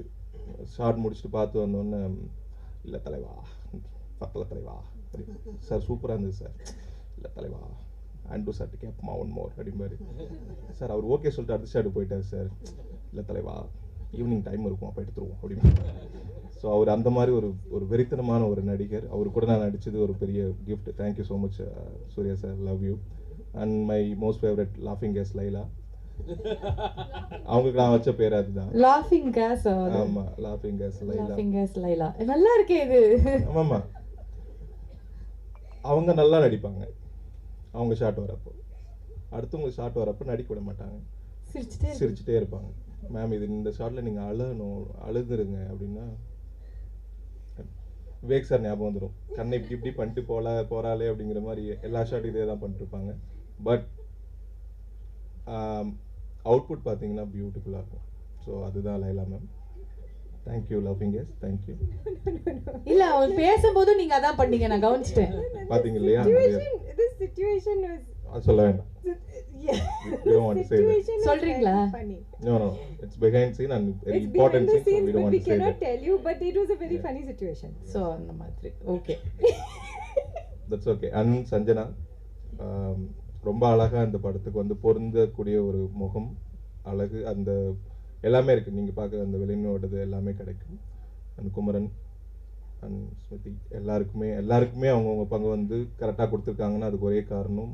ஷார்ட் முடிச்சுட்டு பார்த்து வந்தோடனே இல்லை தலைவா, பத்தல தலைவா சார், சூப்பராக இருந்தது சார், இல்லை தலைவா ஆண்ட்ரூ சார்ட்டு கேட்போமா ஒன் மோர் அப்படிம்பாரு சார். அவர் ஓகே சொல்லிட்டு அடுத்த ஷார்ட்டு போயிட்டார் சார். இல்லை தலைவா ஈவினிங் டைம் இருக்கும் அப்போ எடுத்துருவோம் அப்படின்னு. ஸோ அவர் அந்த மாதிரி ஒரு வெறித்தனமான ஒரு நடிகர். அவர் கூட நான் நடித்தது ஒரு பெரிய gift. Thank you so much Surya sir, love you. And my most favourite லாஃபிங் கேஸ் லைலா. அவங்களுக்கு நான் வச்ச பேர் அதுதான், லாஃபிங் கேஸ். ஆமா, லாஃபிங் கேஸ் லைலா. லாஃபிங் கேஸ் லைலா நல்லா இருக்கே இது. ஆமாம்மா, அவங்க நல்லா நடிப்பாங்க. அவங்க ஷாட் வரப்போ. அடுத்தவங்க ஷாட் வரப்போ நடிக்க விட மாட்டாங்க, சிரிச்சுட்டே இருப்பாங்க. மேம் இது இந்த ஷாட்டில் நீங்கள் அழுதுருங்க அப்படின்னா விவேக் சார் ஞாபகம் வந்துடும். கண்ணை இப்படி இப்படி பண்ணிட்டு போகிறாளே அப்படிங்கிற மாதிரி எல்லா ஷாட்டும் இதே தான் பண்ணிட்டுருப்பாங்க. பட் அவுட்புட் பார்த்தீங்கன்னா பியூட்டிஃபுல்லாக இருக்கும். ஸோ அதுதான் Laila ma'am. Thank you loving yes, thank you. இல்ல அவர் பேசும்போது நீங்க அதான் பண்ணீங்க, நான் கவனிச்சிட்டேன். பாத்தீங்க இல்லையா? This situation was சொல்ல வேண்டாம். yeah. We don't want to say that. சொல்றீங்களா? No, it's behind scene and very It's important behind the scene, so scenes, we don't but want we to say cannot that. tell you, but it was a very funny situation. So அந்த மாதிரி. Okay. That's okay. And Sanjana ரொம்ப அழகா இந்த படத்துக்கு வந்து பொருந்தக்கூடிய ஒரு முகம், அழகு, அந்த எல்லாமே இருக்கு. நீங்க பார்க்குற அந்த வெளிநோட்டது எல்லாமே கிடைக்கும். அந்த குமரன் அண்ட் ஸ்மிருதி எல்லாருக்குமே அவங்கவுங்க பங்கு வந்து கரெக்டாக கொடுத்துருக்காங்கன்னா அதுக்கு ஒரே காரணம்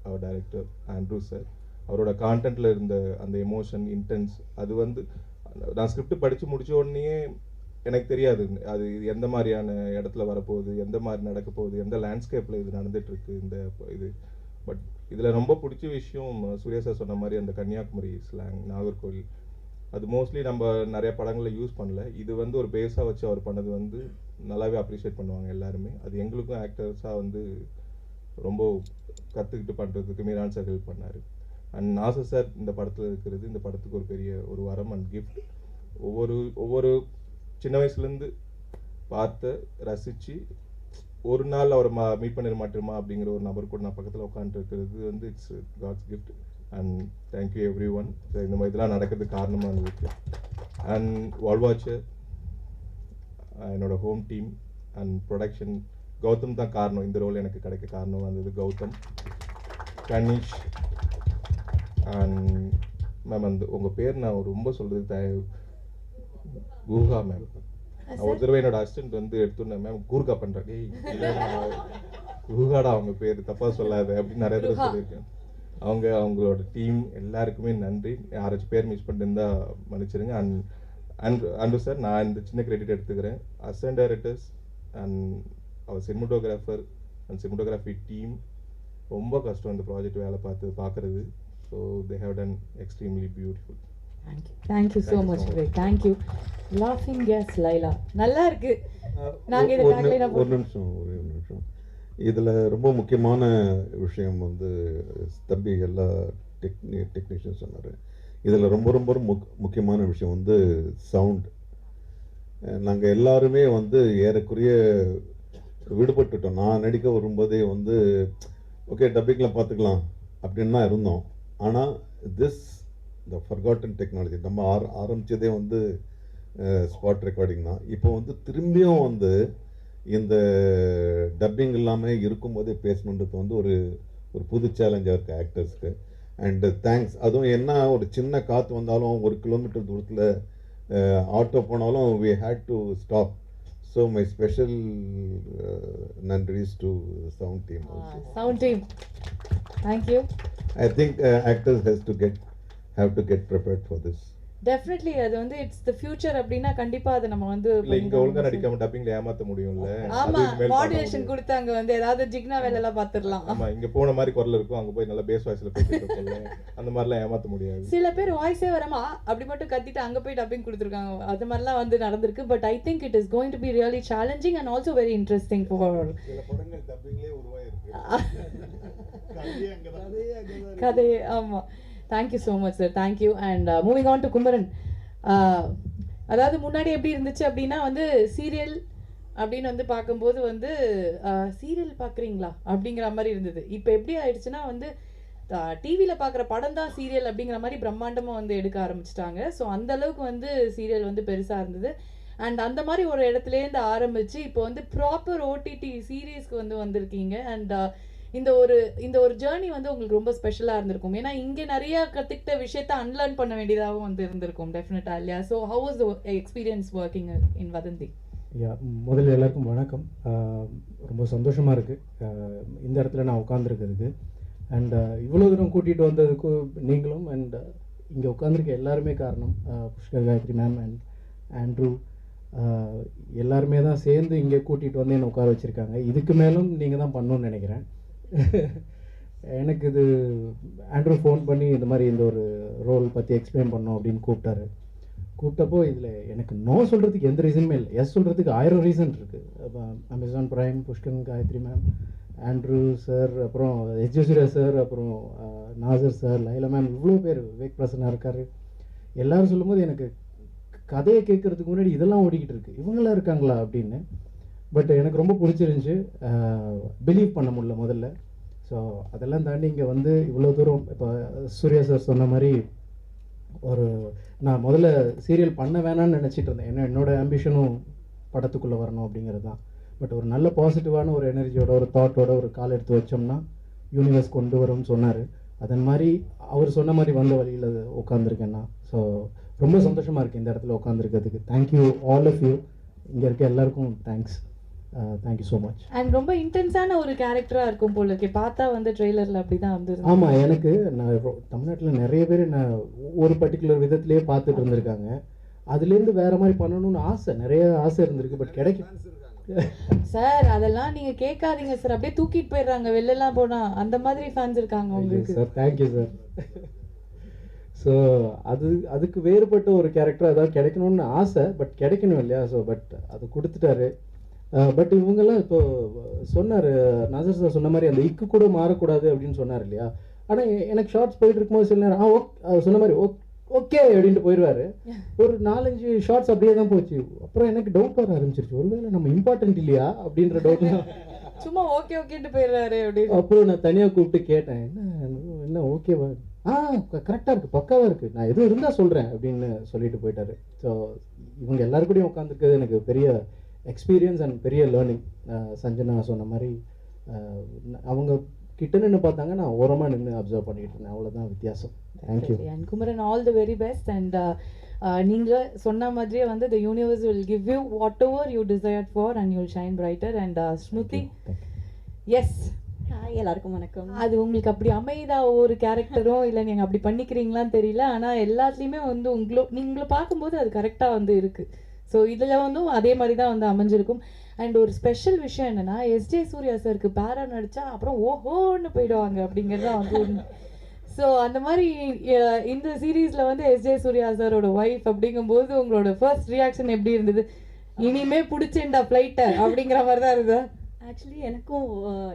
அவர் டைரக்டர் ஆண்ட்ரூ சார். அவரோட கான்டென்ட்ல இருந்த அந்த எமோஷன் இன்டென்ஸ், அது வந்து நான் ஸ்கிரிப்ட் படித்து முடிச்ச உடனே எனக்கு தெரியாது அது எந்த மாதிரியான இடத்துல வரப்போகுது, எந்த மாதிரி நடக்க போகுது, எந்த லேண்ட்ஸ்கேப்பில் இது நடந்துட்டு இருக்கு இந்த இது. பட் இதில் ரொம்ப பிடிச்ச விஷயம் சூர்யா சார் சொன்ன மாதிரி அந்த கன்னியாகுமரி ஸ்லாங், நாகர்கோவில், அது மோஸ்ட்லி நம்ம நிறைய படங்களில் யூஸ் பண்ணல. இது வந்து ஒரு பேஸாக வச்சு அவர் பண்ணது வந்து நல்லாவே அப்ரிஷியேட் பண்ணுவாங்க எல்லாருமே. அது எங்களுக்கும் ஆக்டர்ஸாக வந்து ரொம்ப கற்றுக்கிட்டு பண்ணுறதுக்கு மீரான் சார் ஹெல்ப் பண்ணார். அண்ட் நாசர் சார் இந்த படத்தில் இருக்கிறது இந்த படத்துக்கு ஒரு பெரிய ஒரு வரம் அண்ட் கிஃப்ட். ஒவ்வொரு சின்ன வயசுலேருந்து பார்த்து ரசித்து ஒரு நாள் அவரை மீட் பண்ணிட மாட்டோமா அப்படிங்கிற ஒரு நபர் கூட நான் பக்கத்தில் உட்காந்துருக்கிறது வந்து it's God's gift. And thank you everyone. So இந்த மாதிரி இதெல்லாம் நடக்கிறதுக்கு காரணமாக இருந்துச்சு. அண்ட் வால்வாச்சர், என்னோட home team and production, Gautham தான் காரணம். இந்த ரோல் எனக்கு கிடைக்க காரணம் வந்தது கௌதம், கனிஷ் அண்ட் மேம். அந்த உங்கள் பேர் நான் ரொம்ப சொல்கிறது கூர்கா மேம். ஒரு தடவை என்னோட அசிஸ்டன்ட் வந்து எடுத்துருந்தேன், மேம் கூர்கா பண்ணுறேன், கூர்காடா அவங்க பேர் தப்பாக சொல்லாது அப்படின்னு நிறைய தடவை சொல்லியிருக்கேன். அவங்களோட டீம் எல்லாருக்குமே நன்றி. யாராச்சும் பேர் மிஸ் பண்ணிருந்தா மன்னிச்சிருங்க. அண்ட் சார் நான் இந்த சின்ன கிரெடிட் எடுத்துக்கிறேன். Assistant directors and our cinematographer and cinematography team ரொம்ப கஷ்டம் இந்த ப்ராஜெக்ட் வேலை பார்க்குறது. So they have done extremely beautiful. Thank you so much Vivek. Thank you. லாஃபிங் எஸ் லைலா நல்லா இருக்கு. நாங்கள் இதை ஒரு நிமிஷம் இதில் ரொம்ப முக்கியமான விஷயம் வந்து தம்பி எல்லா டெக்னீஷியன் சொன்னார். இதில் ரொம்ப ரொம்ப முக்கியமான விஷயம் வந்து சவுண்ட். நாங்கள் எல்லாருமே வந்து ஏறக்குறைய விடுபட்டுட்டோம். நான் நடிக்க வரும்போதே வந்து ஓகே டப்பிங்கில் பார்த்துக்கலாம் அப்படின்னு தான் இருந்தோம். ஆனால் இந்த ஃபர்காட்டன் டெக்னாலஜி நம்ம ஆரம்பித்ததே வந்து ஸ்பாட் ரெக்கார்டிங் தான். இப்போ வந்து திரும்பியும் வந்து இந்த டப்பிங் இல்லாமல் இருக்கும்போதே பேசணுன்றது வந்து ஒரு புது சேலஞ்சாக இருக்குது ஆக்டர்ஸ்க்கு. And thanks. அதுவும் என்ன ஒரு சின்ன காற்று வந்தாலும் 1 கிலோமீட்டர் தூரத்தில் ஆட்டோ போனாலும் we had to stop. So my special nandris to sound team also. Sound team. Thank you. I think actors have to get prepared for this. Definitely அது வந்து இட்ஸ் தி ஃபியூச்சர் அப்படினா கண்டிப்பா அதை நம்ம வந்து இங்க ஒழுங்கா நடிக்காம டப்பிங்ல ஏமாத்த முடியும்ல. ஆமா, மாடுலேஷன் கொடுத்தாங்க வந்து ஏதாவது ஜிக்னா வேலைல பாத்துறலாம். ஆமா, இங்க போன மாதிரி குரல் இருக்கும், அங்க போய் நல்ல பேஸ் வாய்ஸ்ல பேசிட்டு இருப்போம்ல, அந்த மாதிரிலாம் ஏமாத்த முடியாது. சில பேர் வாய்ஸே வராம அப்படி மட்டும் கத்திட்டு அங்க போய் டப்பிங் கொடுத்துருக்காங்க. அது மாதிரிலாம் வந்து நடந்திருக்கு. But I think it is going to be really challenging and also very interesting for சில படங்கள் டப்பிங்லயே உருவாயிருக்கு. கதை. ஆமா. Thank you so much sir. Thank you. And moving on to Kumaran. அதாவது முன்னாடி எப்படி இருந்துச்சு அப்படின்னா வந்து சீரியல் அப்படின்னு வந்து பார்க்கும்போது வந்து சீரியல் பார்க்குறீங்களா அப்படிங்கிற மாதிரி இருந்தது. இப்போ எப்படி ஆயிடுச்சுன்னா வந்து டிவியில் பார்க்குற படம் தான் சீரியல் அப்படிங்கிற மாதிரி பிரம்மாண்டமாக வந்து எடுக்க ஆரம்பிச்சிட்டாங்க. ஸோ அந்த அளவுக்கு வந்து சீரியல் வந்து பெருசாக இருந்தது. அண்ட் அந்த மாதிரி ஒரு இடத்துலேருந்து ஆரம்பிச்சு இப்போ வந்து ப்ராப்பர் ஓடிடி சீரீஸ்க்கு வந்து வந்திருக்கீங்க. அண்ட் இந்த ஒரு ஜேர்னி வந்து உங்களுக்கு ரொம்ப ஸ்பெஷலாக இருந்திருக்கும். ஏன்னா இங்கே நிறைய கற்றுக்கிட்ட விஷயத்த அன்லேர்ன் பண்ண வேண்டியதாகவும் வந்து இருந்திருக்கும் டெஃபினட்டாக இல்லையா? So how was the experience working in வதந்தி? முதல்ல எல்லாருக்கும் வணக்கம். ரொம்ப சந்தோஷமாக இருக்குது இந்த இடத்துல நான் உட்காந்துருக்கிறதுக்கு. அண்ட் இவ்வளோ தூரம் கூட்டிகிட்டு வந்ததுக்கு நீங்களும் அண்ட் இங்கே உட்காந்துருக்க எல்லாருமே காரணம். Pushkar, Gayathri ma'am and Andrew எல்லாருமே தான் சேர்ந்து இங்கே கூட்டிகிட்டு வந்து என்னை உட்கார வச்சுருக்காங்க. இதுக்கு மேலும் நீங்கள் தான் பண்ணணும்னு நினைக்கிறேன். எனக்கு இது ஆண்ட்ரூ ஃபோன் பண்ணி இந்த மாதிரி இந்த ஒரு ரோல் பற்றி எக்ஸ்பிளைன் பண்ணோம் அப்படின்னு கூப்பிட்டப்போ இதில் எனக்கு நோ சொல்கிறதுக்கு எந்த ரீசனுமே இல்லை, எஸ் சொல்கிறதுக்கு 1000 ரீசன் இருக்குது. Amazon Prime, Pushkar, Gayathri ma'am, Andrew sir, அப்புறம் சூர்யா சார், அப்புறம் நாசர் சார், லைலா மேம், இவ்வளோ பேர், விவேக் பிரசன்னா இருக்கார். எல்லோரும் சொல்லும்போது எனக்கு கதையை கேட்குறதுக்கு முன்னாடி இதெல்லாம் ஓடிக்கிட்டு இருக்கு, இவங்களாம் இருக்காங்களா அப்படின்னு. பட் எனக்கு ரொம்ப பிடிச்சிருந்துச்சி, பிலீவ் பண்ண முடியல முதல்ல. ஸோ அதெல்லாம் தாண்டி இங்கே வந்து இவ்வளோ தூரம் இப்போ சூர்யா சார் சொன்ன மாதிரி நான் முதல்ல சீரியல் பண்ண வேணான்னு நினச்சிட்டு இருந்தேன். ஏன்னா என்னோடய ஆம்பிஷனும் படத்துக்குள்ளே வரணும் அப்படிங்கிறது தான். பட் ஒரு நல்ல பாசிட்டிவான ஒரு எனர்ஜியோட, ஒரு தாட்டோட ஒரு கால் எடுத்து வச்சோம்னா யூனிவர்ஸ் கொண்டு வரும்னு சொன்னார். அதன் மாதிரி அவர் சொன்ன மாதிரி வந்த வழியில் உட்காந்துருக்கேன்னா. ஸோ ரொம்ப சந்தோஷமாக இருக்குது இந்த இடத்துல உட்காந்துருக்கிறதுக்கு. தேங்க்யூ ஆல் ஆஃப் யூ, இங்கே இருக்க எல்லாருக்கும் thanks. Thank you so much. And ரொம்ப இன்டென்ஸான ஒரு கேரக்டராக இருக்கும் போல இருக்கே, பார்த்தா வந்து ட்ரெய்லரில் அப்படி தான் வந்துருக்கு. ஆமாம், எனக்கு நான் தமிழ்நாட்டில் நிறைய பேர் நான் ஒரு பர்டிகுலர் விதத்துலேயே பார்த்துட்டு இருந்திருக்காங்க. அதுலேருந்து வேறு மாதிரி பண்ணணும்னு ஆசை, நிறைய ஆசை இருந்திருக்கு. பட் கிடைக்கும் சார், அதெல்லாம் நீங்கள் கேட்காதீங்க சார், அப்படியே தூக்கிட்டு போயிடுறாங்க வெளிலலாம் போனால். அந்த மாதிரி ஃபேன்ஸ் இருக்காங்க உங்களுக்கு. Sir thank you sir. ஸோ அதுக்கு வேறுபட்ட ஒரு கேரக்டர் அதாவது கிடைக்கணும்னு ஆசை, பட் கிடைக்கணும் இல்லையா? ஸோ பட் அது கொடுத்துட்டாரு. பட் இவங்கெல்லாம் இப்போ சொன்னார், நாசர் சார் சொன்ன மாதிரி அந்த இக்கு கூட மாறக்கூடாது அப்படின்னு சொன்னார் இல்லையா? ஆனால் எனக்கு ஷார்ட்ஸ் போயிட்டு இருக்கும்போது சில நேரம் சொன்ன மாதிரி ஓகே அப்படின்ட்டு போயிடுவார். ஒரு 4-5 ஷார்ட்ஸ் அப்படியே தான் போச்சு. அப்புறம் எனக்கு டவுட் வர ஆரம்பிச்சிருச்சு, ஒருவேளை நம்ம இம்பார்ட்டன்ட் இல்லையா அப்படின்ற டவுட். சும்மா ஓகே ஓகேட்டு போயிடுறாரு அப்படின்னு. அப்புறம் நான் தனியாக கூப்பிட்டு கேட்டேன், என்ன ஓகேவா? கரெக்டாக இருக்குது, பக்காவாக இருக்குது, நான் எதுவும் இருந்தால் சொல்கிறேன் அப்படின்னு சொல்லிட்டு போயிட்டாரு. ஸோ இவங்க எல்லாருக்கூடையும் உட்காந்துருக்கிறது எனக்கு பெரிய எக்ஸ்பீரியன்ஸ் அண்ட் பெரிய லேர்னிங். சஞ்சனா சொன்ன மாதிரி அவங்க கிட்ட நின்று பார்த்தாங்க, நான் ஓரமாக நின்று அப்சர்வ் பண்ணிக்கிட்டு இருந்தேன், அவ்வளோதான் வித்தியாசம். Thank you. And Kumaran, all the very best. And நீங்கள் சொன்ன மாதிரியே வந்து the universe will give you whatever you desired for and you will shine brighter. And Smruthi, yes, எல்லாருக்கும் வணக்கம். அது உங்களுக்கு அப்படி அமைதா ஒரு கேரக்டரும் இல்லை, நீங்கள் அப்படி பண்ணிக்கிறீங்களான்னு தெரியல. ஆனால் எல்லாத்துலேயுமே வந்து நீங்களை பார்க்கும்போது அது கரெக்டாக வந்து இருக்குது. ஸோ இதில் வந்து அதே மாதிரி தான் வந்து அமைஞ்சிருக்கும். அண்ட் ஒரு ஸ்பெஷல் விஷயம் என்னென்னா, எஸ்ஜே சூர்யா சாருக்கு பேரா நடித்தா அப்புறம் ஓஹோன்னு போயிடுவாங்க அப்படிங்கிறது தான் வந்து ஒன்று. ஸோ அந்த மாதிரி இந்த சீரீஸில் வந்து எஸ்ஜே சூர்யா சாரோட ஒய்ஃப் அப்படிங்கும்போது உங்களோட ஃபர்ஸ்ட் ரியாக்ஷன் எப்படி இருந்தது? இனிமே பிடிச்சேன்டா ஃப்ளைட்டை அப்படிங்கிற மாதிரி தான் இருக்குதா? ஆக்சுவலி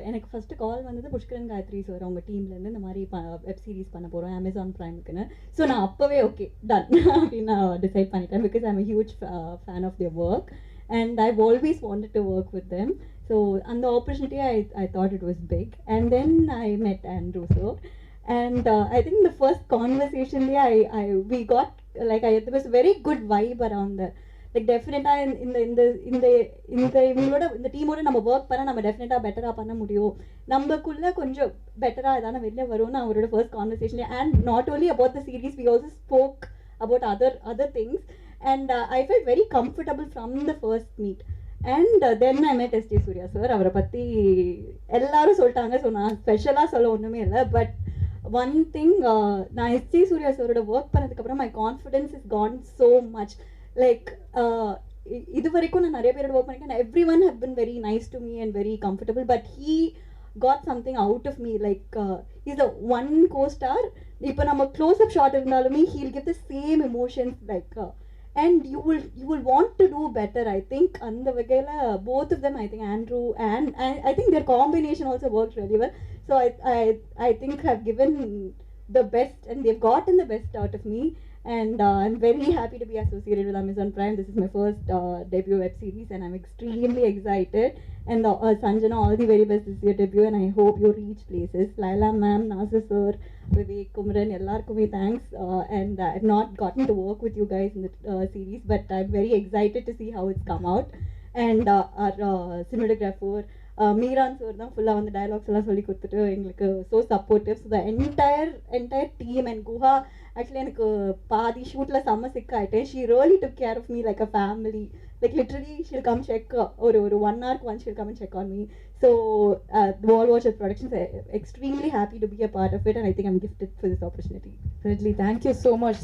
எனக்கு ஃபஸ்ட்டு கால் வந்தது புஷ்கரன் காயத்ரி சார் அவங்க டீம்லேருந்து இந்த மாதிரி வெப் சீரிஸ் பண்ண போகிறோம் அமேசான் ப்ரைமுக்குன்னு. ஸோ நான் அப்போவே ஓகே டன் அப்படின்னு நான் டிசைட் பண்ணிட்டேன். Because I'm huge fan of their work and I've always wanted to work with them. So அந்த opportunity I thought it was big. And then I met Andrew sir. And I think the first conversation we got there was a very good vibe around that. Like definitely இந்த டீமோட நம்ம ஒர்க் பண்ணால் நம்ம டெஃபினட்டாக பெட்டராக பண்ண முடியும், நம்மக்குள்ளே கொஞ்சம் பெட்டராக எதான வெளில வரும்னு அவரோட first conversation. And not only about the series, we also spoke about other things. And I felt very comfortable from the first meet. And then I met S J Surya sir. அவரை பற்றி எல்லாரும் சொல்லிட்டாங்க, ஸோ நான் ஸ்பெஷலாக சொல்ல ஒன்றுமே இல்லை. பட் ஒன் திங், நான் எஸ்ஜே சூர்யா சாரோட ஒர்க் பண்ணதுக்கப்புறம் my confidence is gone so much. Like இது வரைக்கும் நான் நிறைய பேரோட ஒர்க் பண்ணியிருக்கேன். Every one have been very nice to me and very comfortable. But he got something out of me. Like is the one costar. இப்போ நம்ம க்ளோஸ்-அப் ஷாட் இருந்தாலுமே he'll give the same emotions. Like and you will want to do better. I think அந்த வகையில் both of them, I think Andrew and I think their combination also worked really well. So I think have given the best and they've gotten the best out of me. And I'm very happy to be associated with Amazon Prime. This is my first debut web series and I'm extremely excited. And Sanjana, all the very best. This is your debut and I hope you reach places. Laila ma'am, Nasir sir, Vivek, Kumran, ellarkume thanks. And I've not gotten to work with you guys in the series, but I'm very excited to see how it's come out. And our cinematographer, Meeran sir தான் ஃபுல்லாக வந்து டயலாக்ஸ் எல்லாம் சொல்லி கொடுத்துட்டு எங்களுக்கு so supportive. So the entire team and Guha actually எனக்கு பாதி ஷூட்டில் செம்ம சிக் ஆகிட்டேன். She really took care of me like a family. Like literally she'll come check ஒரு 1 hour once she'll come and check on me. So Wall Watchers Productions, extremely happy to be a part of it and I think I'm gifted for this opportunity. Certainly, thank you so much.